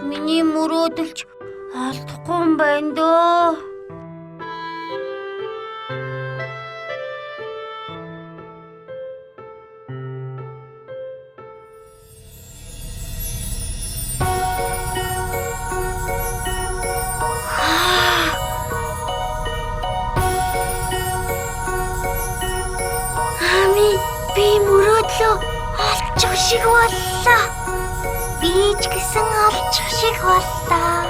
Миний мөрөөдөлч алдахгүй юм байна дөө. Би мөрөөдлөө олчих шиг боллоо. Би ч гэсэн олчих шиг боллоо.